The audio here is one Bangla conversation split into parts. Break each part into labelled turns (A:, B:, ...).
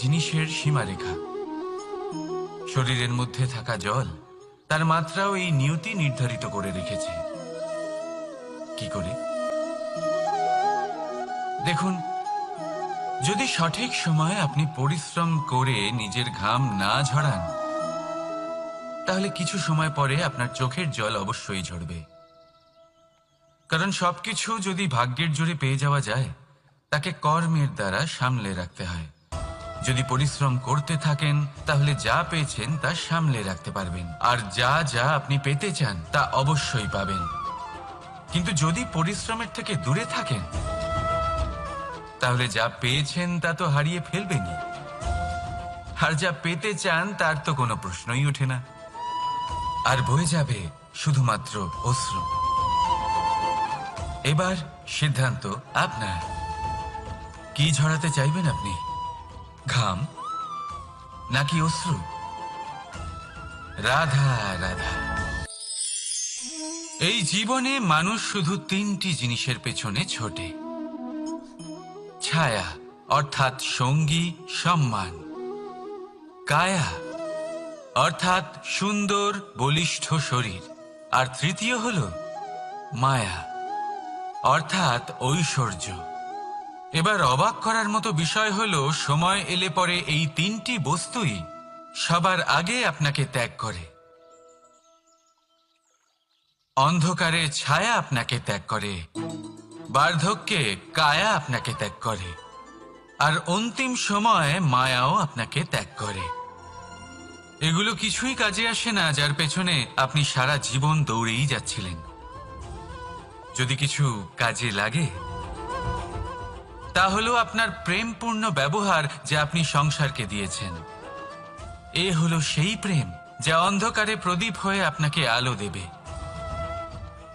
A: জিনিসের সীমারেখা। শরীরের মধ্যে থাকা জল, তার মাত্রাও এই নিয়তি নির্ধারিত করে রেখেছে। কি করে? দেখুন, যদি সঠিক সময়ে আপনি পরিশ্রম করে নিজের ঘাম না ঝরান, তাহলে কিছু সময় পরে আপনার চোখের জল অবশ্যই ঝরবে। কারণ সবকিছু যদি ভাগ্যের জোরে পেয়ে যাওয়া যায়, তাকে কর্মের দ্বারা সামলে রাখতে হয়। যদি পরিশ্রম করতে থাকেন, তাহলে যা পেয়েছেন তা সামলে রাখতে পারবেন, আর যা যা আপনি পেতে চান তা অবশ্যই পাবেন। কিন্তু যদি পরিশ্রমের থেকে দূরে থাকেন, তাহলে যা পেয়েছেন তা তো হারিয়ে ফেলবেনই, আর যা পেতে চান তার তো কোনো প্রশ্নই ওঠে না, আর বয়ে যাবে শুধুমাত্র অশ্রু। এবার সিদ্ধান্ত আপনার। কি ঝরাতে চাইবেন আপনি? ঘাম নাকি অশ্রু? রাধা রাধা। এই জীবনে মানুষ শুধু তিনটি জিনিসের পেছনে ছোটে: ছায়া অর্থাৎ সঙ্গী সম্মান, কায়া অর্থাৎ সুন্দর বলিষ্ঠ শরীর, আর তৃতীয় হল মায়া অর্থাৎ ঐশ্বর্য। এবার অবাক করার মতো বিষয় হলো, সময় এলে পরে এই তিনটি বস্তুই সবার আগে আপনাকে ত্যাগ করে। অন্ধকারে ছায়া আপনাকে ত্যাগ করে, বার্ধক্যে কায়া আপনাকে ত্যাগ করে, আর অন্তিম সময়ে মায়াও আপনাকে ত্যাগ করে। এগুলো কিছুই কাজে আসে না যার পেছনে আপনি সারা জীবন দৌড়েই যাচ্ছিলেন। যদি কিছু কাজে লাগে, তা হলো আপনার প্রেমপূর্ণ ব্যবহার যা আপনি সংসারকে দিয়েছেন। এ হলো সেই প্রেম যা অন্ধকারে প্রদীপ হয়ে আপনাকে আলো দেবে।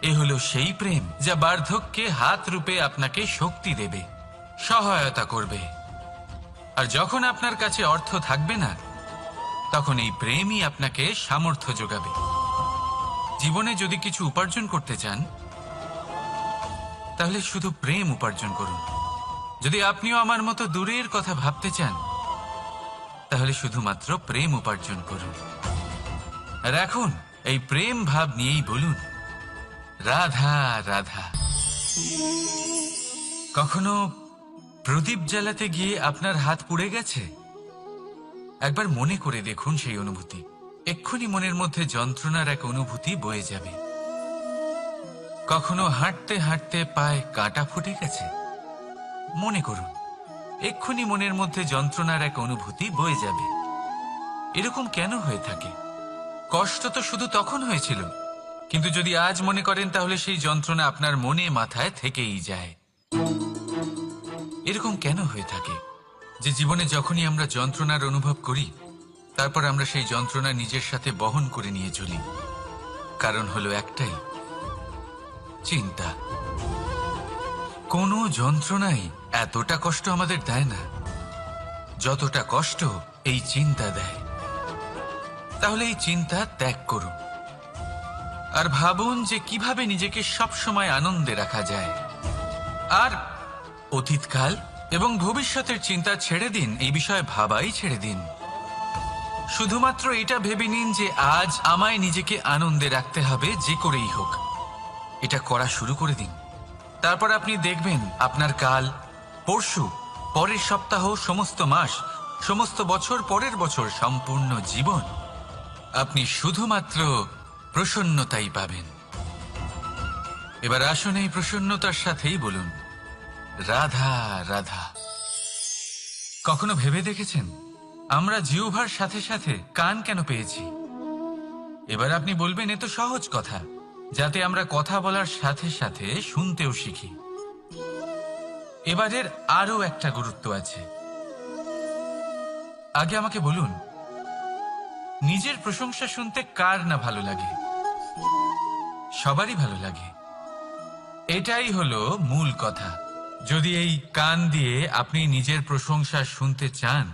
A: এ হলো সেই প্রেম যা বার্ধক্যে হাত রূপে আপনাকে শক্তি দেবে, সহায়তা করবে। আর যখন আপনার কাছে অর্থ থাকবে না, তখন এই প্রেমই আপনাকে সামর্থ্য যোগাবে। জীবনে যদি কিছু উপার্জন করতে চান, তাহলে শুধু প্রেম উপার্জন করুন। যদি আপনিও আমার মতো দূরের কথা ভাবতে চান, তাহলে শুধুমাত্র প্রেম উপার্জন করুন। আর এখন এই প্রেম ভাব নিয়েই বলুন, রাধা রাধা। কখনো প্রদীপ জ্বালাতে গিয়ে আপনার হাত পুড়ে গেছে? একবার মনে করে দেখুন সেই অনুভূতি। এক্ষুনি মনের মধ্যে যন্ত্রণার এক অনুভূতি বয়ে যাবে। কখনো হাঁটতে হাঁটতে পায়ে কাঁটা ফুটে গেছে? মনে করুন, এক্ষুনি মনের মধ্যে যন্ত্রণার এক অনুভূতি বয়ে যাবে। এরকম কেন হয়ে থাকে? কষ্ট তো শুধু তখন হয়েছিল, কিন্তু যদি আজ মনে করেন, তাহলে সেই যন্ত্রণা আপনার মনে মাথায় থেকেই যায়। এরকম কেন হয়ে থাকে যে জীবনে যখনই আমরা যন্ত্রণার অনুভব করি, তারপর আমরা সেই যন্ত্রণা নিজের সাথে বহন করে নিয়ে চলি? কারণ হলো একটাই, চিন্তা। কোনো যন্ত্রণাই এতটা কষ্ট আমাদের দেয় না যতটা কষ্ট এই চিন্তা দেয়। তাহলে এই চিন্তা ত্যাগ করুন, আর ভাবুন যে কিভাবে নিজেকে সবসময় আনন্দে রাখা যায়। আর অতীতকাল এবং ভবিষ্যতের চিন্তা ছেড়ে দিন, এই বিষয়ে ভাবাই ছেড়ে দিন। শুধুমাত্র এটা ভেবে নিন যে আজ আমায় নিজেকে আনন্দে রাখতে হবে, যে করেই হোক। এটা করা শুরু করে দিন। তারপর আপনি দেখবেন আপনার কাল, পরশু, পরের সপ্তাহ, সমস্ত মাস, সমস্ত বছর, পরের বছর, সম্পূর্ণ জীবন আপনি শুধুমাত্র প্রসন্নতাই পাবেন। এবার আসুন এই প্রসন্নতার সাথেই বলুন, রাধা রাধা। কখনো ভেবে দেখেছেন আমরা জিহ্বার সাথে সাথে কান কেন পেয়েছি? এবার আপনি বলবেন, এ তো সহজ কথা, যাতে আমরা কথা বলার সাথে সাথে শুনতেও শিখি। এবারের আরো একটা গুরুত্ব আছে। আগে আমাকে বলুন, নিজের প্রশংসা শুনতে কার না ভালো লাগে? সবারই ভালো লাগে। এটাই হলো মূল কথা। যদি এই কান দিয়ে আপনি নিজের প্রশংসা শুনতে চান,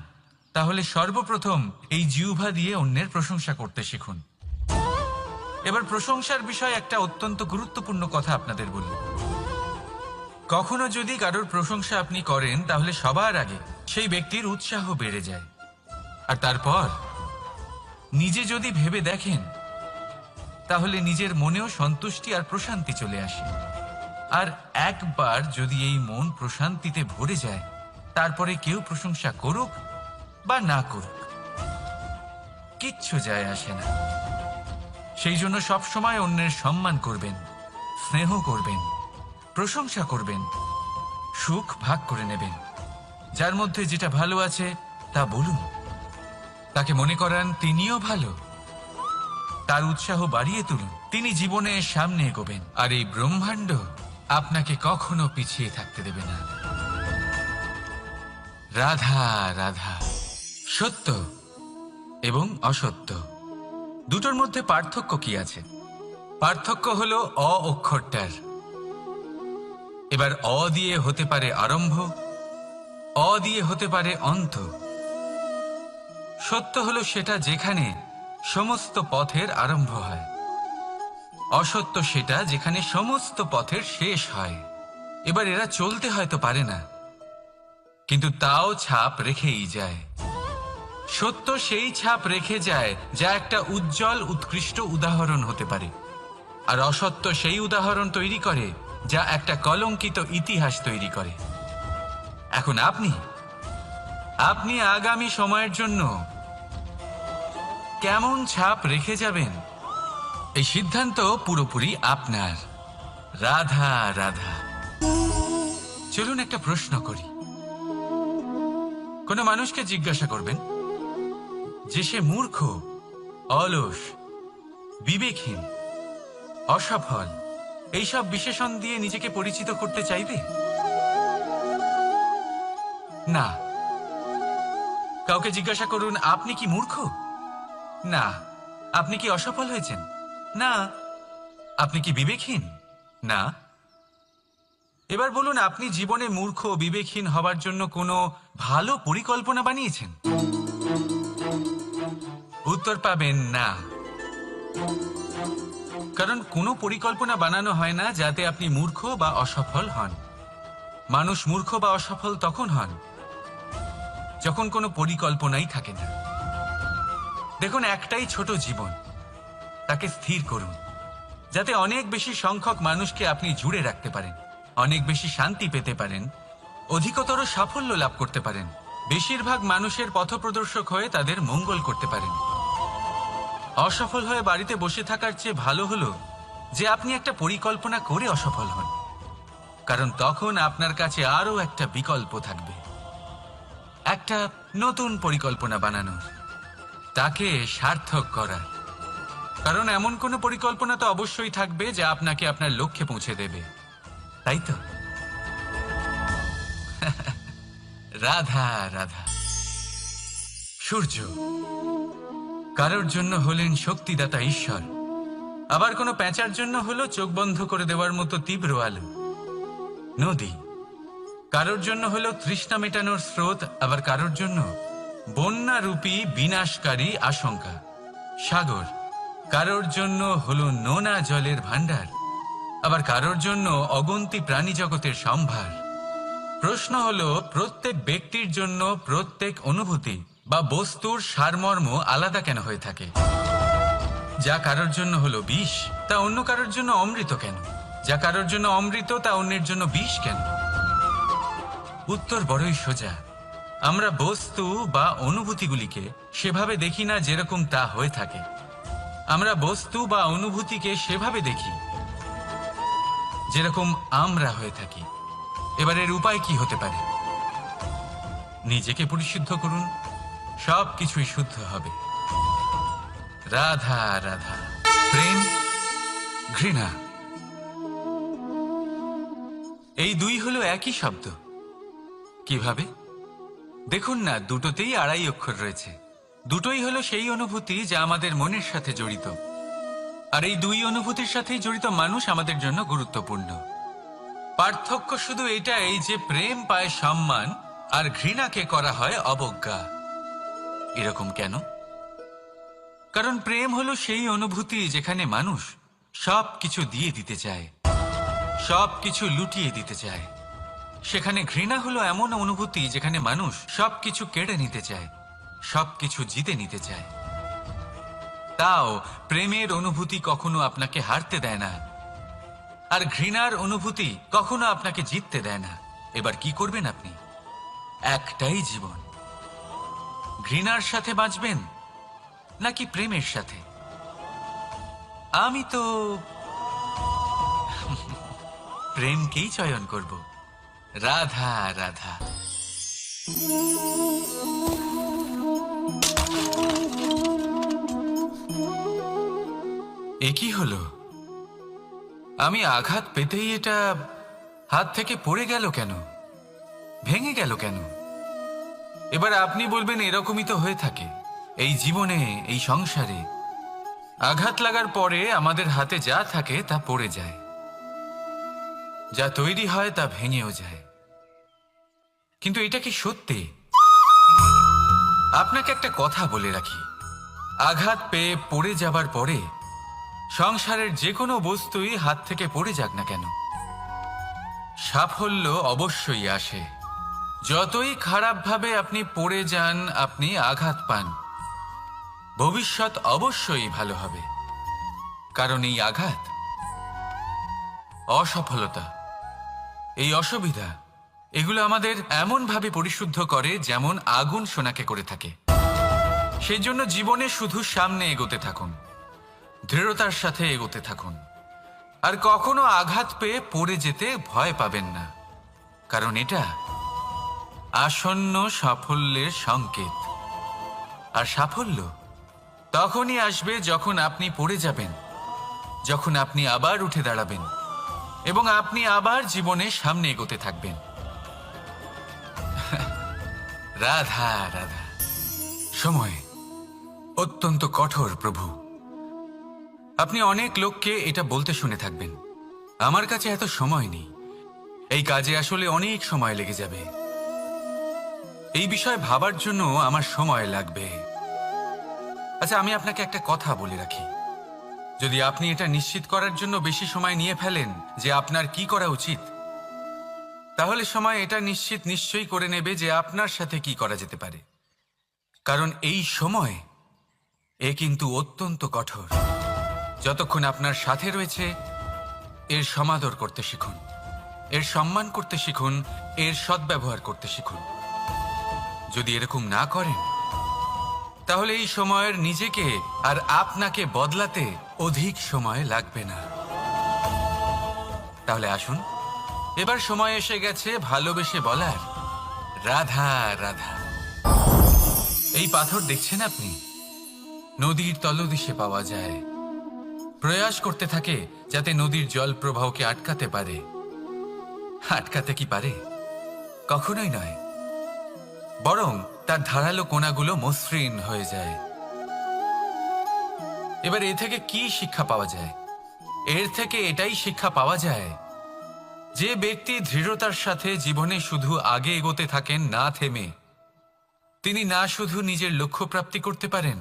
A: তাহলে সর্বপ্রথম এই জিহ্বা দিয়ে অন্যের প্রশংসা করতে শিখুন। এবার প্রশংসার বিষয়ে একটা অত্যন্ত গুরুত্বপূর্ণ কথা আপনাদের বলি। কখনো যদি কারোর প্রশংসা আপনি করেন, তাহলে সবার আগে সেই ব্যক্তির উৎসাহ বেড়ে যায়। আর তারপর নিজে যদি ভেবে দেখেন, তাহলে নিজের মনেও সন্তুষ্টি আর প্রশান্তি চলে আসে। আর একবার যদি এই মন প্রশান্তিতে ভরে যায়, তারপরে কেউ প্রশংসা করুক বা না করুক, কিচ্ছু যায় আসে না। সেই জন্য সবসময় অন্যের সম্মান করবেন, স্নেহ করবেন, প্রশংসা করবেন, সুখ ভাগ করে নেবেন। যার মধ্যে যেটা ভালো আছে তা বলুন, তাকে মনে করান তিনিও ভালো, তার উৎসাহ বাড়িয়ে তুলুন। তিনি জীবনে সামনে এগোবেন, আর এই ব্রহ্মাণ্ড আপনাকে কখনো পিছিয়ে থাকতে দেবে না। রাধা রাধা। সত্য এবং অসত্য দুটোর মধ্যে পার্থক্য কি আছে? পার্থক্য হলো অ অক্ষরটার। এবার অ দিয়ে হতে পারে আরম্ভ, অ দিয়ে হতে পারে অন্ত। সত্য হলো সেটা যেখানে সমস্ত পথের আরম্ভ হয়, অসত্য সেটা যেখানে সমস্ত পথের শেষ হয়। এবার এরা চলতে হয়তো পারে না, কিন্তু তাও ছাপ রেখেই যায়। সত্য সেই ছাপ রেখে যায় যা একটা উজ্জ্বল উৎকৃষ্ট উদাহরণ হতে পারে, আর অসত্য সেই উদাহরণ তৈরি করে যা একটা কলঙ্কিত ইতিহাস তৈরি করে। এখন আপনি আগামী সময়ের জন্য কেমন ছাপ রেখে যাবেন, এই সিদ্ধান্ত পুরোপুরি আপনার। রাধা রাধা। চলুন একটা প্রশ্ন করি। কোনো মানুষকে জিজ্ঞাসা করবেন যে সে মূর্খ, অলস, বিবেকহীন, অসফল, এইসব বিশেষণ দিয়ে নিজেকে পরিচিত করতে চাইবে? না। কাউকে জিজ্ঞাসা করুন আপনি কি মূর্খ? না। আপনি কি অসফল হয়েছেন? না। আপনি কি বিবেকহীন? না। এবার বলুন, আপনি জীবনে মূর্খ বিবেকহীন হবার জন্য কোনো ভালো পরিকল্পনা বানিয়েছেন? উত্তর পাবেন না। কারণ কোনো পরিকল্পনা বানানো হয় না যাতে আপনি মূর্খ বা অসফল হন। মানুষ মূর্খ বা অসফল তখন হন যখন কোনো পরিকল্পনাই থাকে না। দেখুন, একটাই ছোট জীবন, তাকে স্থির করুন যাতে অনেক বেশি সংখ্যক মানুষকে আপনি জুড়ে রাখতে পারেন, অনেক বেশি শান্তি পেতে পারেন, অধিকতর সাফল্য লাভ করতে পারেন, বেশিরভাগ মানুষের পথপ্রদর্শক হয়ে তাদের মঙ্গল করতে পারেন। অসফল হয়ে বাড়িতে বসে থাকার চেয়ে ভালো হলো যে আপনি একটা পরিকল্পনা করে অসফল হন, কারণ তখন আপনার কাছে আরো একটা বিকল্প থাকবে, একটা নতুন পরিকল্পনা বানানোর, তাকে সার্থক করার। কারণ এমন কোনো পরিকল্পনা তো অবশ্যই থাকবে যা আপনাকে আপনার লক্ষ্যে পৌঁছে দেবে, তাই তো? রাধা রাধা। সূর্য কারোর জন্য হলেন শক্তিদাতা ঈশ্বর, আবার কোনো প্যাঁচার জন্য হলো চোখ বন্ধ করে দেওয়ার মতো তীব্র আলো। নদী কারোর জন্য হলো তৃষ্ণা মেটানোর স্রোত, আবার কারোর জন্য বন্যারূপী বিনাশকারী আশঙ্কা। সাগর কারোর জন্য হলো নোনা জলের ভান্ডার, আবার কারোর জন্য অগন্তি প্রাণী জগতের সম্ভার। প্রশ্ন হলো, প্রত্যেক ব্যক্তির জন্য প্রত্যেক অনুভূতি বা বস্তুর সারমর্ম আলাদা কেন হয়ে থাকে? যা কারোর জন্য হলো বিষ, তা অন্য কারোর জন্য অমৃত কেন? যা কারোর জন্য অমৃত, তা অন্যের জন্য বিষ কেন? উত্তর বড়ই সোজা। আমরা বস্তু বা অনুভূতিগুলিকে সেভাবে দেখি না যেরকম তা হয়ে থাকে। আমরা বস্তু বা অনুভূতিকে সেভাবে দেখি যেরকম আমরা হয়ে থাকি। এবার এর উপায় কি হতে পারে? নিজেকে পরিশুদ্ধ করুন, সব কিছুই শুদ্ধ হবে। রাধা রাধা। প্রেম, ঘৃণা, এই দুই হলো একই শব্দ। কিভাবে? দেখুন না, দুটোতেই আড়াই অক্ষর রয়েছে। দুটোই হলো সেই অনুভূতি যা আমাদের মনের সাথে জড়িত, আর এই দুই অনুভূতির সাথেই জড়িত মানুষ আমাদের জন্য গুরুত্বপূর্ণ। পার্থক্য শুধু এটাই যে প্রেম পায় সম্মান আর ঘৃণাকে করা হয় অবজ্ঞা। এরকম কেন? কারণ প্রেম হলো সেই অনুভূতি যেখানে মানুষ সব কিছু দিয়ে দিতে চায়, সব কিছু লুটিয়ে দিতে চায়, সেখানে ঘৃণা হলো এমন অনুভূতি যেখানে মানুষ সবকিছু কেড়ে নিতে চায়, সবকিছু জিতে নিতে চায়। তাও প্রেমের অনুভূতি কখনো আপনাকে হারতে দেয় না, আর ঘৃণার অনুভূতি কখনো আপনাকে জিততে দেয় না। এবার কি করবেন আপনি? একটাই জীবন, ঘৃণার সাথে বাঁচবেন নাকি প্রেমের সাথে? আমি তো প্রেমকেই চয়ন করব। রাধা রাধা। এ কি হলো? আমি আঘাত পেতেই এটা হাত থেকে পড়ে গেল কেন, ভেঙে গেল কেন? এবার আপনি বলবেন এরকমই তো হয়ে থাকে এই জীবনে, এই সংসারে। আঘাত লাগার পরে আমাদের হাতে যা থাকে তা পড়ে যায়, যা তৈরি হয় তা ভেঙেও যায়। কিন্তু এটা কি সত্যি? আপনাকে একটা কথা বলে রাখি, আঘাত পেয়ে পড়ে যাবার পরে সংসারের যে কোনো বস্তুই হাত থেকে পড়ে যাক না কেন, সাফল্য অবশ্যই আসে। যতই খারাপভাবে আপনি পড়ে যান, আপনি আঘাত পান, ভবিষ্যৎ অবশ্যই ভালো হবে। কারণ এই আঘাত, অসফলতা, এই অসুবিধা, এগুলো আমাদের এমনভাবে পরিশুদ্ধ করে যেমন আগুন সোনাকে করে থাকে। সেই জন্য জীবনে শুধু সামনে এগোতে থাকুন, দৃঢ়তার সাথে এগোতে থাকুন, আর কখনো আঘাত পেয়ে পড়ে যেতে ভয় পাবেন না। কারণ এটা আসন্ন সাফল্যের সংকেত। আর সাফল্য তখনই আসবে যখন আপনি পড়ে যাবেন, যখন আপনি আবার উঠে দাঁড়াবেন এবং আপনি আবার জীবনে সামনে এগোতে থাকবেন। রাধা রাধা। সময় অত্যন্ত কঠোর প্রভু। আপনি অনেক লোককে এটা বলতে শুনে থাকবেন, আমার কাছে এত সময় নেই, এই কাজে আসলে অনেক সময় লেগে যাবে, এই বিষয়ে ভাবার জন্য আমার সময় লাগবে। আচ্ছা, আমি আপনাকে একটা কথা বলে রাখি, যদি আপনি এটা নিশ্চিত করার জন্য বেশি সময় নিয়ে ফেলেন যে আপনার কি করা উচিত, তাহলে সময় এটা নিশ্চয়ই করে নেবে যে আপনার সাথে কি করা যেতে পারে। কারণ এই সময় এ কিন্তু অত্যন্ত কঠোর। যতক্ষণ আপনার সাথে রয়েছে এর সমাদর করতে শিখুন, এর সম্মান করতে শিখুন, এর সদ্ব্যবহার করতে শিখুন। যদি এরকম না করেন তাহলে এই সময়ের নিজেকে আর আপনাকে বদলাতে অধিক সময় লাগবে না। তাহলে আসুন, এবার সময় এসে গেছে ভালোবেসে বলার রাধা রাধা। এই পাথর দেখছেন আপনি, নদীর তলদেশে পাওয়া যায়। প্রয়াস করতে থাকে যাতে নদীর জল প্রবাহকে আটকাতে পারে। আটকাতে কি পারে? কখনোই নয়, বরং তার ধারালো কোণাগুলো মসৃণ হয়ে যায়। এবার এ থেকে কি শিক্ষা পাওয়া যায়? এর থেকে এটাই শিক্ষা পাওয়া যায় যে ব্যক্তি দৃঢ়তার সাথে জীবনে শুধু আগে এগোতে থাকেন না থেমে, তিনি না শুধু নিজের লক্ষ্য প্রাপ্তি করতে পারেন,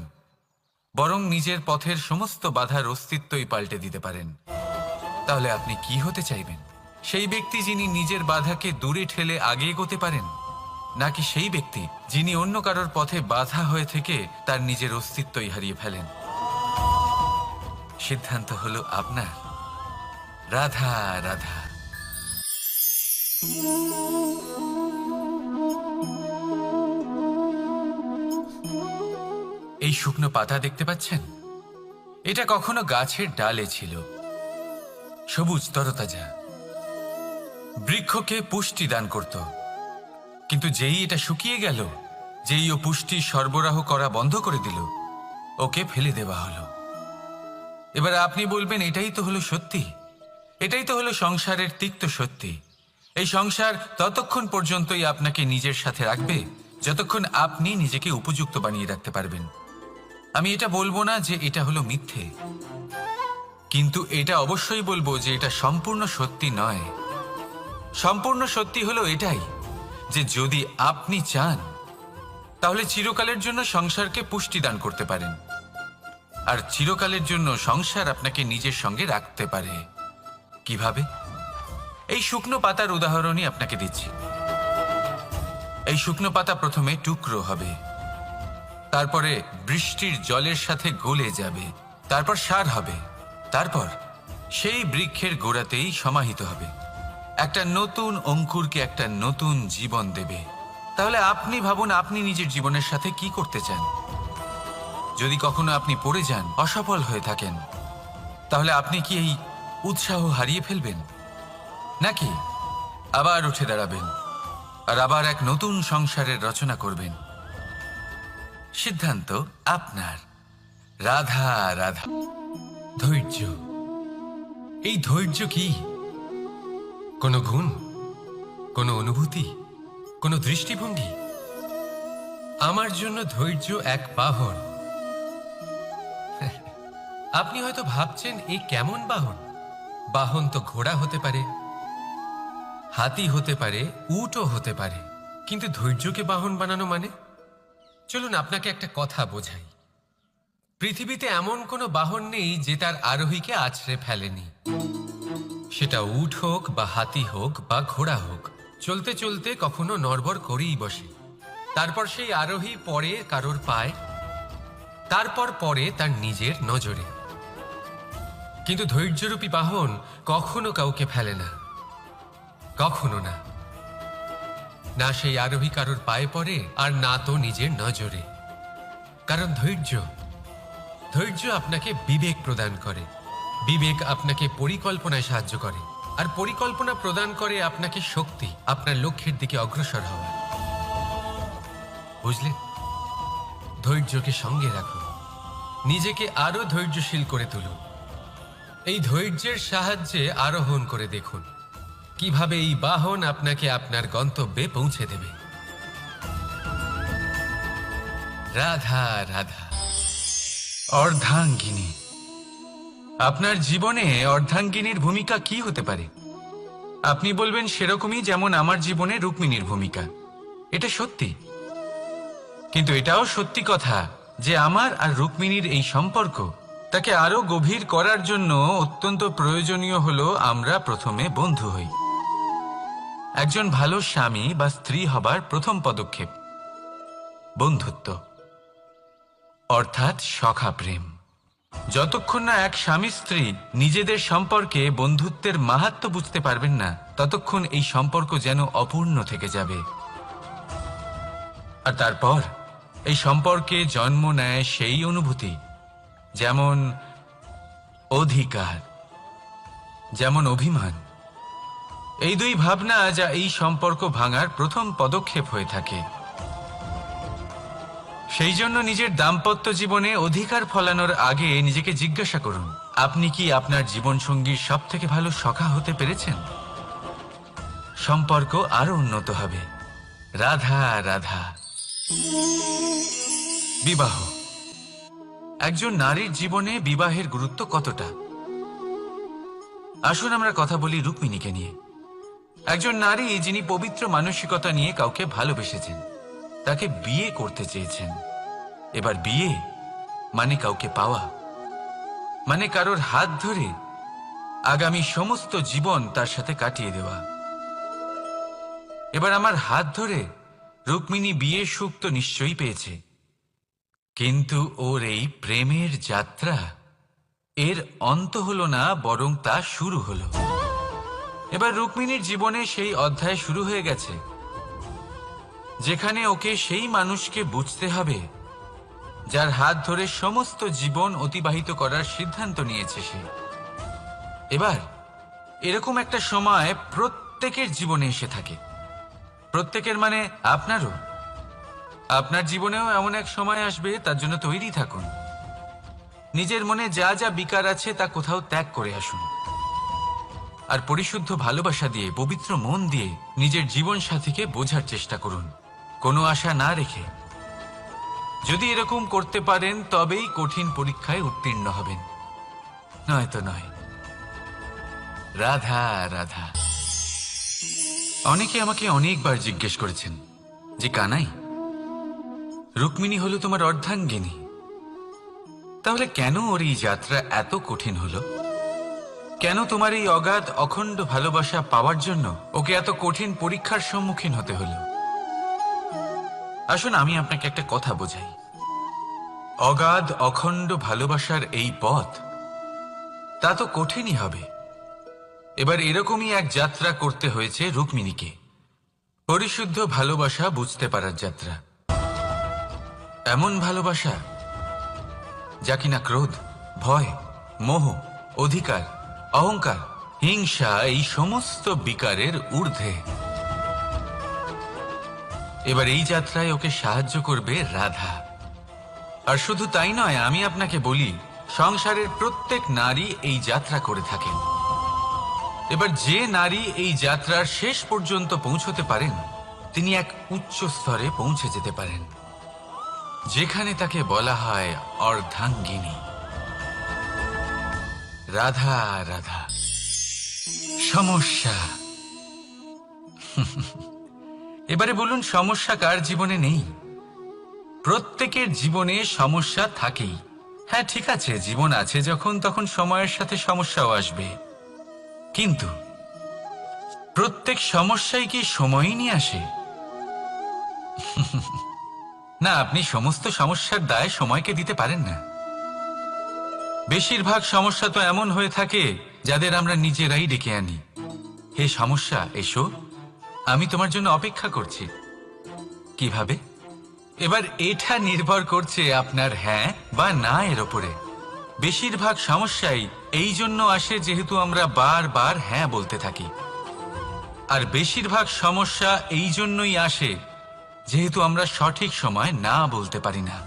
A: বরং নিজের পথের সমস্ত বাধার অস্তিত্বই পাল্টে দিতে পারেন। তাহলে আপনি কি হতে চাইবেন? সেই ব্যক্তি যিনি নিজের বাধাকে দূরে ঠেলে আগে এগোতে পারেন, নাকি সেই ব্যক্তি যিনি অন্য কারোর পথে বাধা হয়ে থেকে তার নিজের অস্তিত্বই হারিয়ে ফেলেন? সিদ্ধান্ত হলো আপনার। রাধা রাধা। এই শুকনো পাতা দেখতে পাচ্ছেন? এটা কখনো গাছের ডালে ছিল, সবুজ তরতাজা, বৃক্ষকে পুষ্টি দান করত। কিন্তু যেই এটা শুকিয়ে গেল, যেই ও পুষ্টি সরবরাহ করা বন্ধ করে দিল, ওকে ফেলে দেওয়া হলো। এবার আপনি বলবেন এটাই তো হলো সত্যি, এটাই তো হলো সংসারের তিক্ত সত্যি। এই সংসার ততক্ষণ পর্যন্তই আপনাকে নিজের সাথে রাখবে যতক্ষণ আপনি নিজেকে উপযুক্ত বানিয়ে রাখতে পারবেন। আমি এটা বলবো না যে এটা হলো মিথ্যে, কিন্তু এটা অবশ্যই বলবো যে এটা সম্পূর্ণ সত্যি নয়। সম্পূর্ণ সত্যি হলো এটাই যে যদি আপনি চান তাহলে চিরকালের জন্য সংসারকে পুষ্টি দান করতে পারেন, আর চিরকালের জন্য সংসার আপনাকে নিজের সঙ্গে রাখতে পারে। কিভাবে? এই শুকনো পাতার উদাহরণই আপনাকে দিচ্ছি। এই শুকনো পাতা প্রথমে টুকরো হবে, তারপরে বৃষ্টির জলের সাথে গলে যাবে, তারপর সার হবে, তারপর সেই বৃক্ষের গোড়াতেই সমাহিত হবে, একটা নতুন অঙ্কুরকে একটা নতুন জীবন দেবে। তাহলে আপনি ভাবুন, আপনি নিজের জীবনের সাথে কি করতে চান? যদি কখনো আপনি পড়ে যান, অসফল হয়ে থাকেন, তাহলে আপনি কি এই উৎসাহ হারিয়ে ফেলবেন, নাকি আবার উঠে দাঁড়াবেন আর আবার এক নতুন সংসারের রচনা করবেন? সিদ্ধান্ত আপনার। রাধা রাধা।
B: ধৈর্য, এই ধৈর্য কি কোনো গুণ, কোনো অনুভূতি, কোনো দৃষ্টিভঙ্গি? আমার জন্য ধৈর্য এক বাহন। আপনি হয়তো ভাবছেন, এই কেমন বাহন? বাহন তো ঘোড়া হতে পারে, হাতি হতে পারে, উটও হতে পারে, কিন্তু ধৈর্যকে বাহন বানানো মানে? চলুন আপনাকে একটা কথা বোঝাই। পৃথিবীতে এমন কোনো বাহন নেই যে তার আরোহীকে আছড়ে ফেলেনি। সেটা উট হোক বা হাতি হোক বা ঘোড়া হোক, চলতে চলতে কখনো নড়বড় করেই বসে। তারপর সেই আরোহী পরে কারোর পায়, তারপর পরে তার নিজের নজরে। কিন্তু ধৈর্যরূপী বাহন কখনো কাউকে ফেলে না, কখনো না। না সেই আরোহী কারোর পায়ে পড়ে, আর না তো নিজের নজরে। কারণ ধৈর্য আপনাকে বিবেক প্রদান করে, বিবেক আপনাকে পরিকল্পনায় সাহায্য করে, আর পরিকল্পনা প্রদান করে আপনাকে শক্তি, আপনার লক্ষ্যের দিকে অগ্রসর হওয়া। বুঝলেন? ধৈর্যকে সঙ্গে রাখুন, নিজেকে আরো ধৈর্যশীল করে তুলুন। এই ধৈর্যের সাহায্যে আরোহণ করে দেখুন কিভাবে এই বাহন আপনাকে আপনার গন্তব্যে পৌঁছে দেবে। রাধা রাধা।
A: অর্ধাঙ্গিনী। আপনার জীবনে অর্ধাঙ্গিনীর ভূমিকা কি হতে পারে? আপনি বলবেন সেরকমই যেমন আমার জীবনে রুক্মিণীর ভূমিকা। এটা সত্যি, কিন্তু এটাও সত্যি কথা যে আমার আর রুক্মিণীর এই সম্পর্ক, তাকে আরো গভীর করার জন্য অত্যন্ত প্রয়োজনীয় হলো আমরা প্রথমে বন্ধু হই। একজন ভালো স্বামী বা স্ত্রী হবার প্রথম পদক্ষেপ বন্ধুত্ব, অর্থাৎ সখা প্রেম। যতক্ষণ না এক স্বামী স্ত্রী নিজেদের সম্পর্কে বন্ধুত্বের মাহাত্ম্য বুঝতে পারবেন না, ততক্ষণ এই সম্পর্ক যেন অপূর্ণ থেকে যাবে। আর তারপর এই সম্পর্কে জন্ম নেয় সেই অনুভূতি, যেমন অধিকার, যেমন অভিমান। এই দুই ভাবনা যা এই সম্পর্ক ভাঙার প্রথম পদক্ষেপ হয়ে থাকে। সেই জন্য নিজের দাম্পত্য জীবনে অধিকার ফলানোর আগে নিজেকে জিজ্ঞাসা করুন, আপনি কি আপনার জীবনসঙ্গীর সব থেকে ভালো সখা হতে পেরেছেন? সম্পর্ক আরো উন্নত হবে। রাধা রাধা। বিবাহ। একজন নারীর জীবনে বিবাহের গুরুত্ব কতটা? আসুন আমরা কথা বলি রুক্মিণীকে নিয়ে। একজন নারী যিনি পবিত্র মানসিকতা নিয়ে কাউকে ভালোবেসেছেন, তাকে বিয়ে করতে চেয়েছেন। এবার বিয়ে মানে কাউকে পাওয়া, মানে কারোর হাত ধরে আগামী সমস্ত জীবন তার সাথে কাটিয়ে দেওয়া। এবার আমার হাত ধরে রুক্মিণী বিয়ের সুখ তো নিশ্চয়ই পেয়েছে, কিন্তু ওর এই প্রেমের যাত্রা, এর অন্ত হলো না, বরং তা শুরু হলো। এবার রুক্মিণীর জীবনে সেই অধ্যায় শুরু হয়ে গেছে যেখানে ওকে সেই মানুষকে বুঝতে হবে যার হাত ধরে সমস্ত জীবন অতিবাহিত করার সিদ্ধান্ত নিয়েছে সে। এবার এরকম একটা সময় প্রত্যেকের জীবনে এসে থাকে। প্রত্যেকের মানে আপনারও। আপনার জীবনেও এমন এক সময় আসবে, তার জন্য তৈরি থাকুন। নিজের মনে যা যা বিকার আছে তা কোথাও ত্যাগ করে আসুন, আর পরিশুদ্ধ ভালোবাসা দিয়ে, পবিত্র মন দিয়ে নিজের জীবন সাথীকে বোঝার চেষ্টা করুন, কোনো আশা না রেখে। যদি এরকম করতে পারেন তবেই কঠিন পরীক্ষায় উত্তীর্ণ হবেন, নয়তো নয়। রাধা রাধা। অনেকে আমাকে অনেকবার জিজ্ঞেস করেছেন যে কানাই, রুক্মিণী হলো তোমার অর্ধাঙ্গিনী, তাহলে কেন ওর এই যাত্রা এত কঠিন হলো? কেন তোমার এই অগাধ অখণ্ড ভালোবাসা পাওয়ার জন্য ওকে এত কঠিন পরীক্ষার সম্মুখীন হতে হলো? আসুন আমি আপনাকে একটা কথা বোঝাই। অগাধ অখণ্ড ভালোবাসার এই পথ তা তো কঠিনই হবে। এবার এরকমই এক যাত্রা করতে হয়েছে রুক্মিণীকে, পরিশুদ্ধ ভালোবাসা বুঝতে পারার যাত্রা। এমন ভালোবাসা যা কিনা ক্রোধ, ভয়, মোহ, অধিকার, অহংকার, হিংসা এই সমস্ত বিকারের ঊর্ধ্বে। এবার এই যাত্রায় ওকে সাহায্য করবে রাধা। আর শুধু তাই নয়, আমি আপনাকে বলি, সংসারের প্রত্যেক নারী এই যাত্রা করে থাকেন। এবার যে নারী এই যাত্রার শেষ পর্যন্ত পৌঁছতে পারেন, তিনি এক উচ্চ স্তরে পৌঁছে যেতে পারেন, যেখানে তাকে বলা হয় অর্ধাঙ্গিনী। রাধা রাধা। সমস্যা। এবারে বলুন, সমস্যা কার জীবনে নেই? প্রত্যেকের জীবনে সমস্যা থাকেই। হ্যাঁ ঠিক আছে, জীবন আছে যখন, তখন সময়ের সাথে সমস্যাও আসবে। কিন্তু প্রত্যেক সমস্যাই কি সময়ই নিয়ে আসে? না, আপনি সমস্ত সমস্যার দায় সময়কে দিতে পারেন না। বেশিরভাগ সমস্যা তো এমন হয়ে থাকে যাদের আমরা নিজেরাই ডেকে আনি। হে সমস্যা, এসো, আমি তোমার জন্য অপেক্ষা করছি। কিভাবে? এবার এটা নির্ভর করছে আপনার হ্যাঁ বা না এর ওপরে। বেশিরভাগ সমস্যাই এই জন্য আসে যেহেতু আমরা বারবার হ্যাঁ বলতে থাকি, আর বেশিরভাগ সমস্যা এই জন্যই আসে যেহেতু আমরা সঠিক সময় না বলতে পারি না।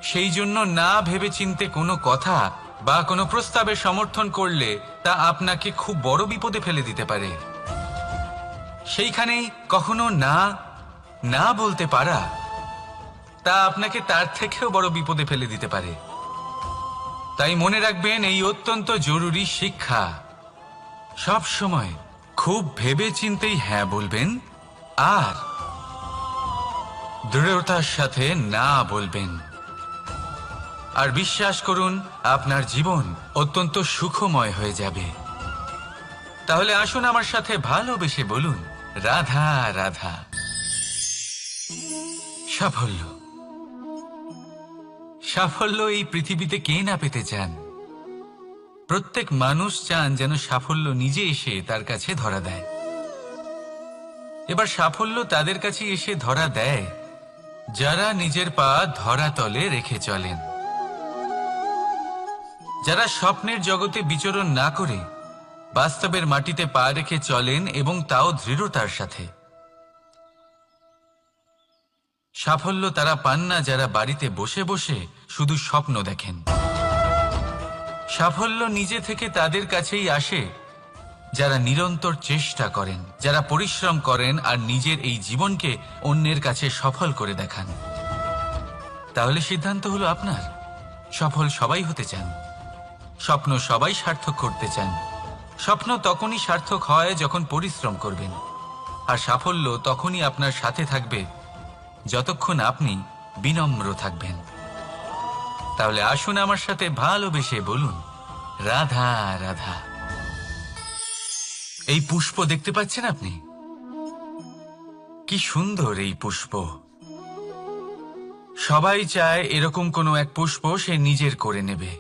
A: সেই জন্য না ভেবে চিন্তে কোনো কথা বা কোনো প্রস্তাবের সমর্থন করলে তা আপনাকে খুব বড় বিপদে ফেলে দিতে পারে। সেইখানেই কখনো না না বলতে পারা তা আপনাকে তার থেকেও বড় বিপদে ফেলে দিতে পারে। তাই মনে রাখবেন এই অত্যন্ত জরুরি শিক্ষা, সব সময় খুব ভেবে চিন্তেই হ্যাঁ বলবেন আর দৃঢ়তার সাথে না বলবেন। আর বিশ্বাস করুন, আপনার জীবন অত্যন্ত সুখময় হয়ে যাবে। তাহলে আসুন আমার সাথে ভালোবেসে বলুন, রাধা রাধা। সাফল্য। সাফল্য এই পৃথিবীতে কে না পেতে চান? প্রত্যেক মানুষ চান যেন সাফল্য নিজে এসে তার কাছে ধরা দেয়। এবার সাফল্য তাদের কাছে এসে ধরা দেয় যারা নিজের পা ধরাতলে রেখে চলেন, যারা স্বপ্নের জগতে বিচরণ না করে বাস্তবের মাটিতে পা রেখে চলেন এবং তাও দৃঢ়তার সাথে। সাফল্য তারা পান না যারা বাড়িতে বসে বসে শুধু স্বপ্ন দেখেন। সাফল্য নিজে থেকে তাদের কাছেই আসে যারা নিরন্তর চেষ্টা করেন, যারা পরিশ্রম করেন আর নিজের এই জীবনকে অন্যের কাছে সফল করে দেখান। তাহলে সিদ্ধান্ত হলো আপনার। সফল সবাই হতে চান, স্বপ্ন সবাই সার্থক করতে চান। স্বপ্ন তখনই সার্থক হয় যখন পরিশ্রম করবেন, আর সাফল্য তখনই আপনার সাথে থাকবে যতক্ষণ আপনি বিনম্র থাকবেন। তাহলে আসুন আমার সাথে ভালোবেসে বলুন, রাধা রাধা। এই পুষ্প দেখতে পাচ্ছেন আপনি? কি সুন্দর এই পুষ্প। সবাই চায় এরকম কোনো এক পুষ্প সে নিজের করে নেবে,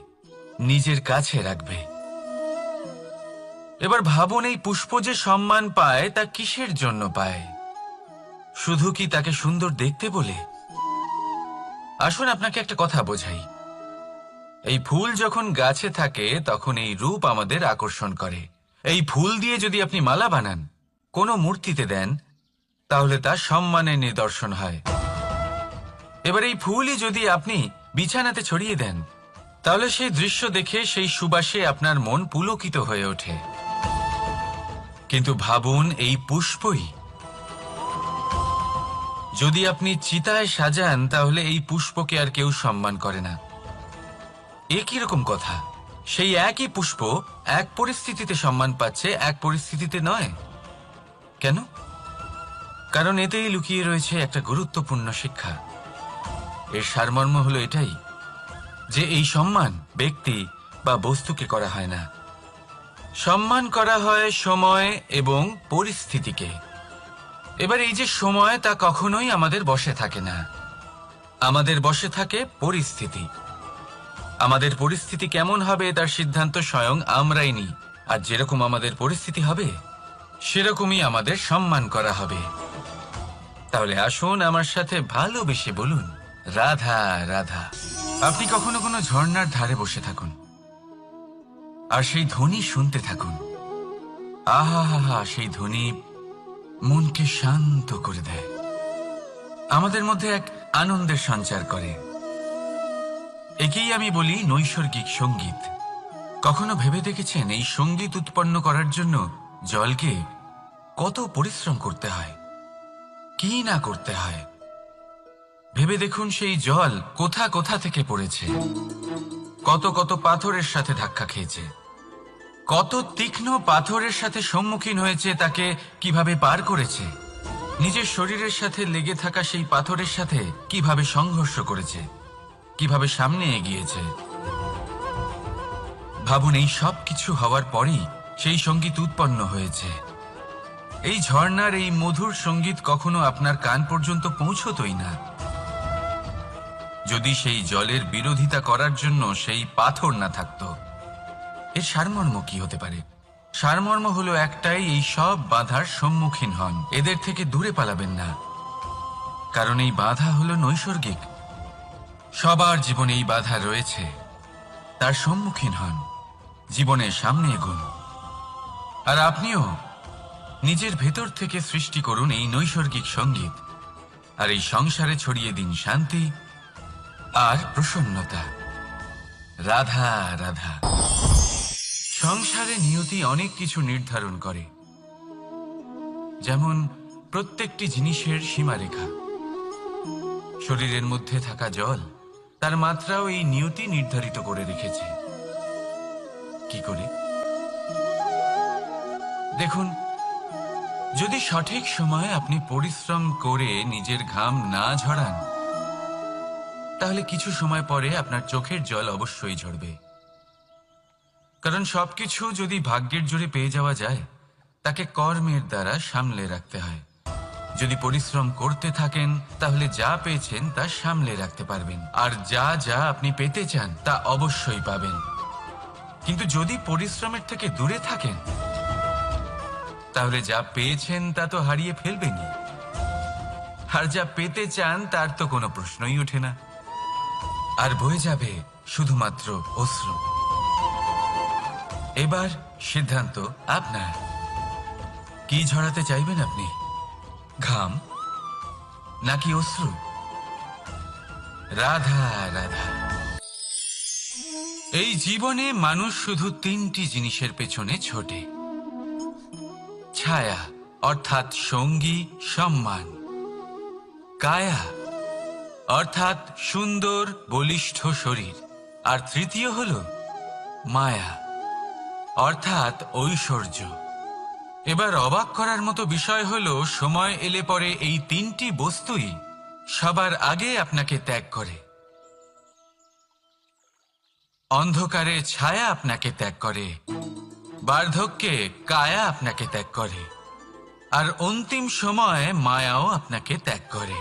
A: নিজের কাছে রাখবে। এবার ভাবুন, এই পুষ্প যে সম্মান পায় তা কিসের জন্য পায়? শুধু কি তাকে সুন্দর দেখতে বলে? আসুন আপনাকে একটা কথা বোঝাই। এই ফুল যখন গাছে থাকে তখন এই রূপ আমাদের আকর্ষণ করে। এই ফুল দিয়ে যদি আপনি মালা বানান, কোনো মূর্তিতে দেন, তাহলে তা সম্মানের নিদর্শন হয়। এবার এই ফুলই যদি আপনি বিছানাতে ছড়িয়ে দেন, তাহলে সেই দৃশ্য দেখে সেই সুবাসে আপনার মন পুলকিত হয়ে ওঠে। কিন্তু ভাবুন, এই পুষ্পই যদি আপনি চিতায় সাজান, তাহলে এই পুষ্পকে আর কেউ সম্মান করে না। এ কিরকম কথা? সেই একই পুষ্প এক পরিস্থিতিতে সম্মান পাচ্ছে, এক পরিস্থিতিতে নয়। কেন? কারণ এতেই লুকিয়ে রয়েছে একটা গুরুত্বপূর্ণ শিক্ষা। এর সারমর্ম হলো এটাই যে এই সম্মান ব্যক্তি বা বস্তুকে করা হয় না, সম্মান করা হয় সময় এবং পরিস্থিতিকে। এবার এই যে সময়, তা কখনোই আমাদের বশে থাকে না। আমাদের বশে থাকে পরিস্থিতি। আমাদের পরিস্থিতি কেমন হবে তার সিদ্ধান্ত স্বয়ং আমরাই নিই। আর যেরকম আমাদের পরিস্থিতি হবে সেরকমই আমাদের সম্মান করা হবে। তাহলে আসুন আমার সাথে ভালোবেসে বলুন, রাধা রাধা। আপনি কখনো কোনো ঝর্ণার ধারে বসে থাকুন আর সেই ধ্বনি শুনতে থাকুন। আহা হা হা, সেই ধ্বনি মনকে শান্ত করে দেয়, আমাদের মধ্যে এক আনন্দের সঞ্চার করে। একেই আমি বলি নৈসর্গিক সঙ্গীত। কখনো ভেবে দেখেছেন এই সঙ্গীত উৎপন্ন করার জন্য জলকে কত পরিশ্রম করতে হয়, কি না করতে হয়? ভেবে দেখুন সেই জল কোথা কোথা থেকে পড়েছে, কত কত পাথরের সাথে ধাক্কা খেয়েছে, কত তীক্ষ্ণ পাথরের সাথে সম্মুখীন হয়েছে, তাকে কিভাবে পার করেছে, নিজের শরীরের সাথে লেগে থাকা সেই পাথরের সাথে কিভাবে সংঘর্ষ করেছে, কিভাবে সামনে এগিয়েছে। ভাবুন, এই সব কিছু হওয়ার পরেই সেই সঙ্গীত উৎপন্ন হয়েছে। এই ঝর্ণার এই মধুর সঙ্গীত কখনো আপনার কান পর্যন্ত পৌঁছতই না যদি সেই জলের বিরোধিতা করার জন্য সেই পাথর না থাকতো। এর সারমর্ম কি হতে পারে? সারমর্ম হলো একটাই, এই সব বাধার সম্মুখীন হন, এদের থেকে দূরে পালাবেন না। কারণ এই বাধা হলো নৈসর্গিক। সবার জীবনে এই বাধা রয়েছে, তার সম্মুখীন হন, জীবনের সামনে এগোন। আর আপনিও নিজের ভেতর থেকে সৃষ্টি করুন এই নৈসর্গিক সঙ্গীত, আর এই সংসারে ছড়িয়ে দিন শান্তি আর প্রসন্নতা। রাধা রাধা। সংসারে নিয়তি অনেক কিছু নির্ধারণ করে, যেমন প্রত্যেকটি জিনিসের সীমারেখা। শরীরের মধ্যে থাকা জল, তার মাত্রাও এই নিয়তি নির্ধারিত করে রেখেছে। কি করে? দেখুন, যদি সঠিক সময়ে আপনি পরিশ্রম করে নিজের ঘাম না ঝরান, তাহলে কিছু সময় পরে আপনার চোখের জল অবশ্যই ঝরবে। কারণ সবকিছু যদি ভাগ্যের জোরে পেয়ে যাওয়া যায়, তাকে কর্মের দ্বারা সামলে রাখতে হয়। যদি পরিশ্রম করতে থাকেন, তাহলে যা পেয়েছেন তা সামলে রাখতে পারবেন, আর যা যা আপনি পেতে চান তা অবশ্যই পাবেন। কিন্তু যদি পরিশ্রমের থেকে দূরে থাকেন, তাহলে যা পেয়েছেন তা তো হারিয়ে ফেলবেনই, আর যা পেতে চান তার তো কোনো প্রশ্নই ওঠে না, আর বয়ে যাবে শুধুমাত্র অশ্রু। এবার সিদ্ধান্ত আপনার। কি ঝরাতে চাইবেন আপনি? ঘাম নাকি অশ্রু? রাধা রাধা। এই জীবনে মানুষ শুধু তিনটি জিনিসের পেছনে ছোটে: ছায়া অর্থাৎ সঙ্গী সম্মান, কায়া অর্থাৎ সুন্দর বলিষ্ঠ শরীর, আর তৃতীয় হল মায়া অর্থাৎ ঐশ্বর্য। এবার অবাক করার মতো বিষয় হলো, সময় এলে পরে এই তিনটি বস্তুই সবার আগে আপনাকে ত্যাগ করে। অন্ধকারে ছায়া আপনাকে ত্যাগ করে, বার্ধক্যে কায়া আপনাকে ত্যাগ করে, আর অন্তিম সময়ে মায়াও আপনাকে ত্যাগ করে।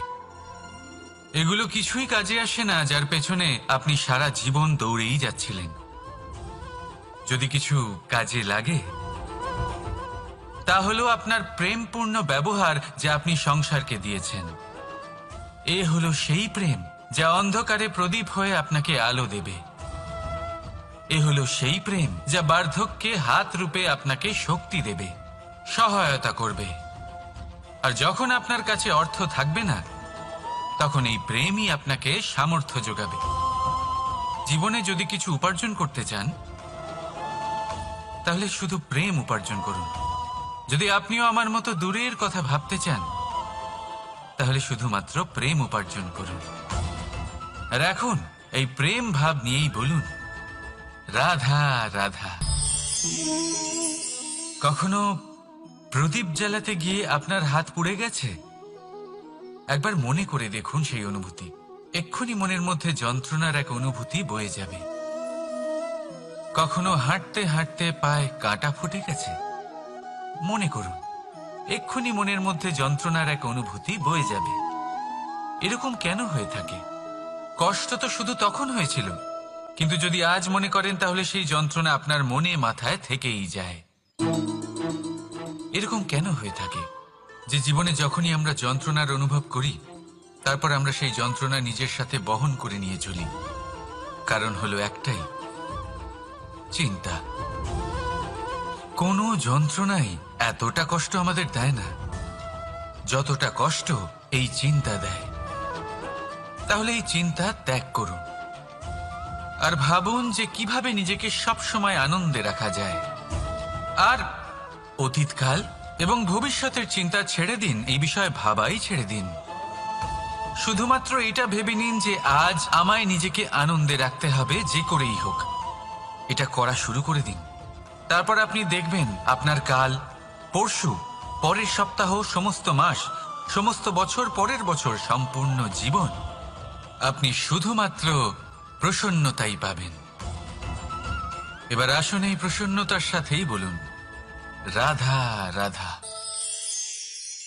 A: এগুলো কিছুই কাজে আসে না যার পেছনে আপনি সারা জীবন দৌড়েই যাচ্ছিলেন। যদি কিছু কাজে লাগে, তা হলো আপনার প্রেমপূর্ণ ব্যবহার যা আপনি সংসারকে দিয়েছেন। এ হলো সেই প্রেম যা অন্ধকারে প্রদীপ হয়ে আপনাকে আলো দেবে। এ হলো সেই প্রেম যা বার্ধক্যে হাত রূপে আপনাকে শক্তি দেবে, সহায়তা করবে। আর যখন আপনার কাছে অর্থ থাকবে না, তখন এই প্রেমই আপনাকে সামর্থ্য যোগাবে। জীবনে যদি কিছু উপার্জন করতে চান, তাহলে শুধু প্রেম উপার্জন করুন। যদি আপনিও আমার মতো দূরের কথা ভাবতে চান, তাহলে শুধুমাত্র প্রেম উপার্জন করুন। আর এখন এই প্রেম ভাব নিয়েই বলুন, রাধা রাধা। কখনো প্রদীপ জ্বালাতে গিয়ে আপনার হাত পুড়ে গেছে? একবার মনে করে দেখুন সেই অনুভূতি। এক্ষুনি মনের মধ্যে যন্ত্রণার এক অনুভূতি বয়ে যাবে। কখনো হাঁটতে হাঁটতে পায়ে কাঁটা ফুটে গেছে? মনে করুন, এক্ষুনি মনের মধ্যে যন্ত্রণার এক অনুভূতি বয়ে যাবে। এরকম কেন হয়ে থাকে? কষ্ট তো শুধু তখন হয়েছিল, কিন্তু যদি আজ মনে করেন তাহলে সেই যন্ত্রণা আপনার মনে মাথায় থেকেই যায়। এরকম কেন হয়ে থাকে যে জীবনে যখনই আমরা যন্ত্রণার অনুভব করি, তারপর আমরা সেই যন্ত্রণা নিজের সাথে বহন করে নিয়ে চলি? কারণ হলো একটাই, চিন্তা। কোনো যন্ত্রণাই এতটা কষ্ট আমাদের দেয় না যতটা কষ্ট এই চিন্তা দেয়। তাহলে এই চিন্তা ত্যাগ করুন আর ভাবুন যে কিভাবে নিজেকে সবসময় আনন্দে রাখা যায়। আর অতীতকাল এবং ভবিষ্যতের চিন্তা ছেড়ে দিন, এই বিষয়ে ভাবাই ছেড়ে দিন। শুধুমাত্র এটা ভেবে নিন যে আজ আমায় নিজেকে আনন্দে রাখতে হবে, যে করেই হোক। এটা করা শুরু করে দিন। তারপর আপনি দেখবেন আপনার কাল, পরশু, পরের সপ্তাহ, সমস্ত মাস, সমস্ত বছর, পরের বছর, সম্পূর্ণ জীবন আপনি শুধুমাত্র প্রসন্নতাই পাবেন। এবার আসুন এই প্রসন্নতার সাথেই বলুন, রাধা রাধা।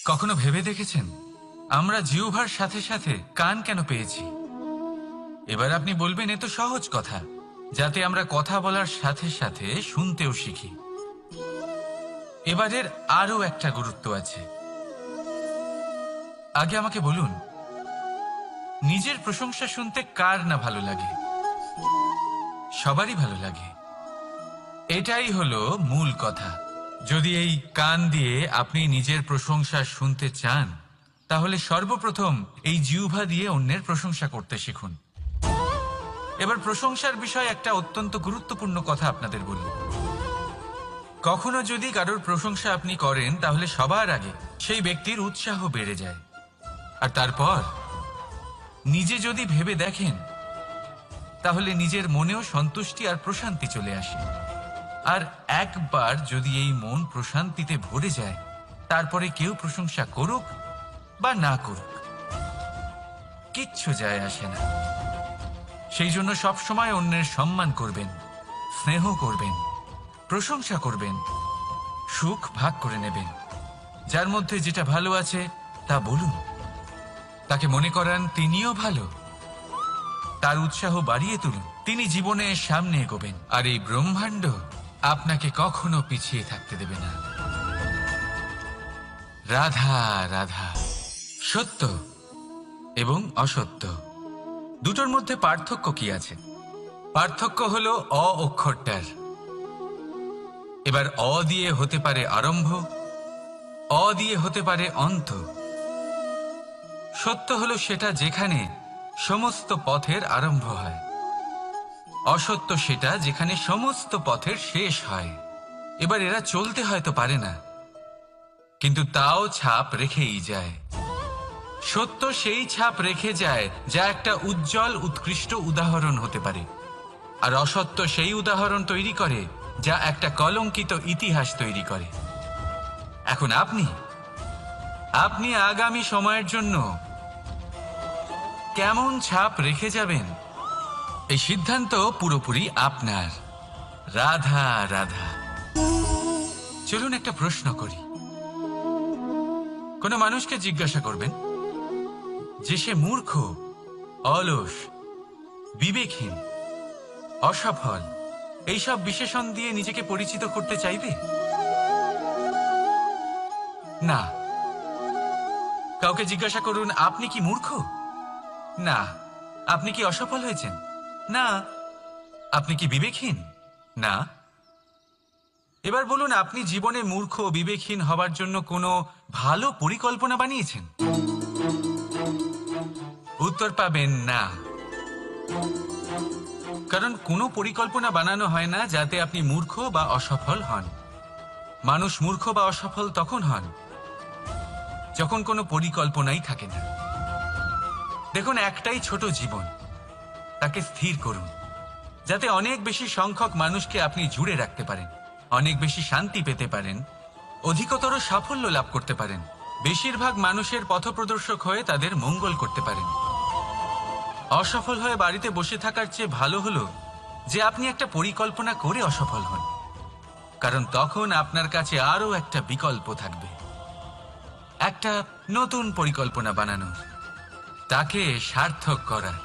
A: কখনো ভেবে দেখেছেন আমরা জিহ্বার সাথে সাথে কান কেন পেয়েছি? এবার আপনি বলবেন এ তো সহজ কথা, যাতে আমরা কথা বলার সাথে সাথে শুনতেও শিখি। এবারের আরো একটা গুরুত্ব আছে। আগে আমাকে বলুন, নিজের প্রশংসা শুনতে কার না ভালো লাগে? সবারই ভালো লাগে। এটাই হলো মূল কথা। যদি এই কান দিয়ে আপনি নিজের প্রশংসা শুনতে চান, তাহলে সর্বপ্রথম এই জিহ্বা দিয়ে অন্যের প্রশংসা করতে শিখুন। এবার প্রশংসার বিষয়ে একটা অত্যন্ত গুরুত্বপূর্ণ কথা আপনাদের বলি। কখনো যদি কারোর প্রশংসা আপনি করেন, তাহলে সবার আগে সেই ব্যক্তির উৎসাহ বেড়ে যায়। আর তারপর নিজে যদি ভেবে দেখেন, তাহলে নিজের মনেও সন্তুষ্টি আর প্রশান্তি চলে আসে। আর একবার যদি এই মন প্রশান্তিতে ভরে যায়, তারপরে কেউ প্রশংসা করুক বা না করুক, কিচ্ছু যায় আসে না। সেই জন্য সবসময় অন্যের সম্মান করবেন, স্নেহ করবেন, প্রশংসা করবেন, সুখ ভাগ করে নেবেন। যার মধ্যে যেটা ভালো আছে তা বলুন, তাকে মনে করান তিনিও ভালো, তার উৎসাহ বাড়িয়ে তুলুন। তিনি জীবনে সামনে এগোবেন, আর এই ব্রহ্মাণ্ড আপনাকে কখনো পিছিয়ে থাকতে দেবে না। রাধা রাধা। সত্য এবং অসত্য দুটোর মধ্যে পার্থক্য কি আছে? পার্থক্য হলো অ অক্ষরটার। এবার অ দিয়ে হতে পারে আরম্ভ, অ দিয়ে হতে পারে অন্ত। সত্য হলো সেটা যেখানে সমস্ত পথের আরম্ভ হয়, অসত্য সেটা যেখানে সমস্ত পথের শেষ হয়। এবার এরা চলতে হয়তো পারে না, কিন্তু তাও ছাপ রেখেই যায়। সত্য সেই ছাপ রেখে যায় যা একটা উজ্জ্বল উৎকৃষ্ট উদাহরণ হতে পারে, আর অসত্য সেই উদাহরণ তৈরি করে যা একটা কলঙ্কিত ইতিহাস তৈরি করে। এখন আপনি আগামী সময়ের জন্য কেমন ছাপ রেখে যাবেন, এই সিদ্ধান্ত পুরোপুরি আপনার। রাধা রাধা। চলুন একটা প্রশ্ন করি। কোনো মানুষকে জিজ্ঞাসা করবেন যে সে মূর্খ, অলস, বিবেকহীন, অসফল, এইসব বিশেষণ দিয়ে নিজেকে পরিচিত করতে চাইবে? না। কাউকে জিজ্ঞাসা করুন আপনি কি মূর্খ? না। আপনি কি অসফল হয়েছেন? না। আপনি কি বিবেকহীন? না। এবার বলুন, আপনি জীবনে মূর্খ, বিবেকহীন হবার জন্য কোনো ভালো পরিকল্পনা বানিয়েছেন? উত্তর পাবেন না। কারণ কোনো পরিকল্পনা বানানো হয় না যাতে আপনি মূর্খ বা অসফল হন। মানুষ মূর্খ বা অসফল তখন হন যখন কোনো পরিকল্পনাই থাকে না। দেখুন, একটাই ছোট জীবন, তাকে স্থির করুন যাতে অনেক বেশি সংখ্যক মানুষকে আপনি জুড়ে রাখতে পারেন, অনেক বেশি শান্তি পেতে পারেন, অধিকতর সাফল্য লাভ করতে পারেন, বেশিরভাগ মানুষের পথপ্রদর্শক হয়ে তাদের মঙ্গল করতে পারেন। অসফল হয়ে বাড়িতে বসে থাকার চেয়ে ভালো হলো যে আপনি একটা পরিকল্পনা করে অসফল হন, কারণ তখন আপনার কাছে আরো একটা বিকল্প থাকবে, একটা নতুন পরিকল্পনা বানানোর, তাকে সার্থক করার।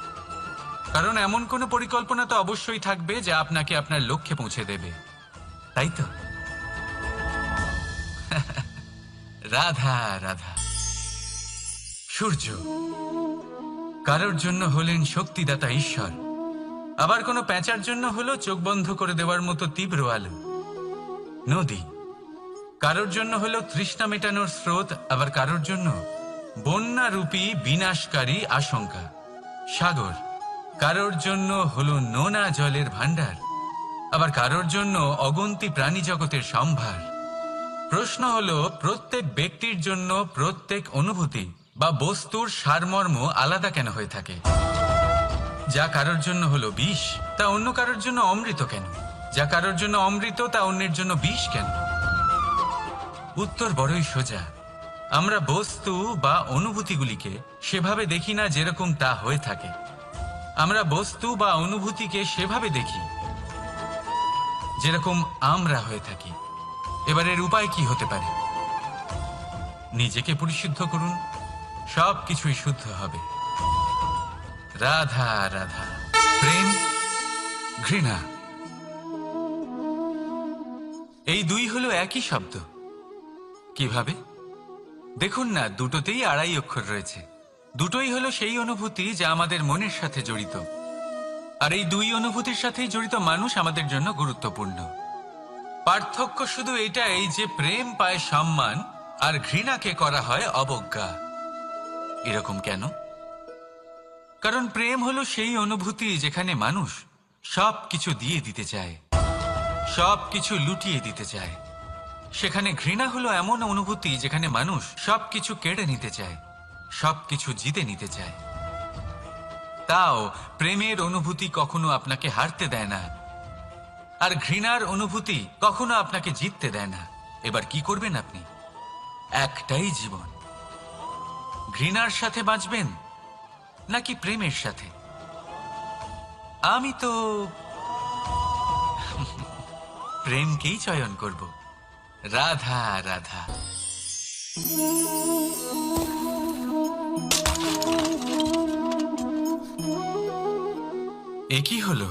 A: কারণ এমন কোনো পরিকল্পনা তো অবশ্যই থাকবে যা আপনাকে আপনার লক্ষ্যে পৌঁছে দেবে, তাই তো? রাধা রাধা। সূর্য কারোর জন্য হলেন শক্তিদাতা ঈশ্বর, আবার কোনো প্যাঁচার জন্য হলো চোখ বন্ধ করে দেওয়ার মতো তীব্র আলো। নদী কারোর জন্য হলো তৃষ্ণা মেটানোর স্রোত, আবার কারোর জন্য বন্যারূপী বিনাশকারী আশঙ্কা। সাগর কারোর জন্য হলো নোনা জলের ভাণ্ডার, আবার কারোর জন্য অগন্তি প্রাণী জগতের সম্ভার। প্রশ্ন হলো, প্রত্যেক ব্যক্তির জন্য প্রত্যেক অনুভূতি বা বস্তুর সারমর্ম আলাদা কেন হয়ে থাকে? যা কারোর জন্য হলো বিষ, তা অন্য কারোর জন্য অমৃত কেন? যা কারোর জন্য অমৃত, তা অন্যের জন্য বিষ কেন? উত্তর বড়ই সোজা। আমরা বস্তু বা অনুভূতিগুলিকে সেভাবে দেখি না যেরকম তা হয়ে থাকে। আমরা বস্তু বা অনুভূতিকে সেভাবে দেখি যেরকম আমরা হয়ে থাকি। এবার এর উপায় কি হতে পারে? নিজেকে পরিশুদ্ধ করুন, সব কিছুই শুদ্ধ হবে। রাধা রাধা। প্রেম, ঘৃণা, এই দুই হলো একই শব্দ। কিভাবে? দেখুন না, দুটোতেই আড়াই অক্ষর রয়েছে। দুটোই হলো সেই অনুভূতি যা আমাদের মনের সাথে জড়িত, আর এই দুই অনুভূতির সাথেই জড়িত মানুষ আমাদের জন্য গুরুত্বপূর্ণ। পার্থক্য শুধু এটাই যে প্রেম পায় সম্মান আর ঘৃণাকে করা হয় অবজ্ঞা। এরকম কেন? কারণ প্রেম হলো সেই অনুভূতি যেখানে মানুষ সব কিছু দিয়ে দিতে চায়, সব কিছু লুটিয়ে দিতে চায়। সেখানে ঘৃণা হলো এমন অনুভূতি যেখানে মানুষ সবকিছু কেড়ে নিতে চায়, সবকিছু জিতে নিতে চায়। তাও প্রেমের অনুভূতি কখনো আপনাকে হারতে দেয় না, আর ঘৃণার অনুভূতি কখনো আপনাকে জিততে দেয় না। এবার কি করবেন আপনি? একটাই জীবন, ঘৃণার সাথে বাঁচবেন নাকি প্রেমের সাথে? আমি তো প্রেমকেই চয়ন করব। রাধা রাধা। এ কি হলো?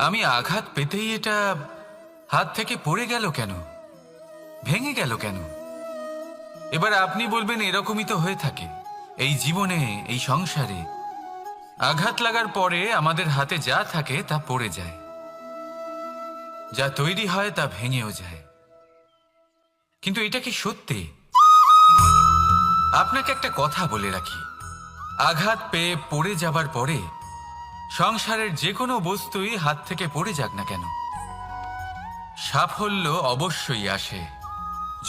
A: আমি আঘাত পেতেই এটা হাত থেকে পড়ে গেল কেন? ভেঙে গেল কেন? এবার আপনি বলবেন, এরকমই তো হয়ে থাকে এই জীবনে, এই সংসারে। আঘাত লাগার পরে আমাদের হাতে যা থাকে তা পড়ে যায়, যা তৈরি হয় তা ভেঙেও যায়। কিন্তু এটা কি সত্যি? আপনাকে একটা কথা বলে রাখি, আঘাত পেয়ে পড়ে যাবার পরে সংসারের যে কোনো বস্তুই হাত থেকে পড়ে যাক না কেন, সাফল্য অবশ্যই আসে।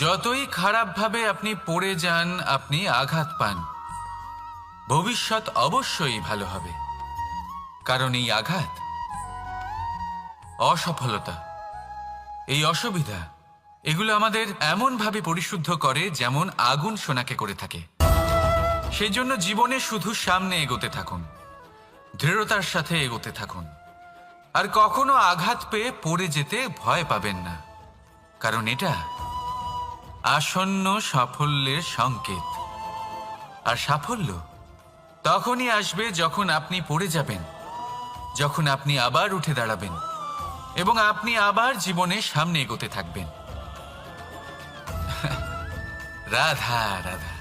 A: যতই খারাপভাবে আপনি পড়ে যান, আপনি আঘাত পান, ভবিষ্যৎ অবশ্যই ভালো হবে। কারণ এই আঘাত, অসফলতা, এই অসুবিধা, এগুলো আমাদের এমনভাবে পরিশুদ্ধ করে যেমন আগুন সোনাকে করে থাকে। সেই জন্য জীবনে শুধু সামনে এগোতে থাকুন, দৃঢ়তার সাথে এগোতে থাকুন, আর কখনো আঘাত পেয়ে পড়ে যেতে ভয় পাবেন না। কারণ এটা আসন্ন সাফল্যের সংকেত। আর সাফল্য তখনই আসবে যখন আপনি পড়ে যাবেন, যখন আপনি আবার উঠে দাঁড়াবেন এবং আপনি আবার জীবনে সামনে এগোতে থাকবেন। রাধা রাধা।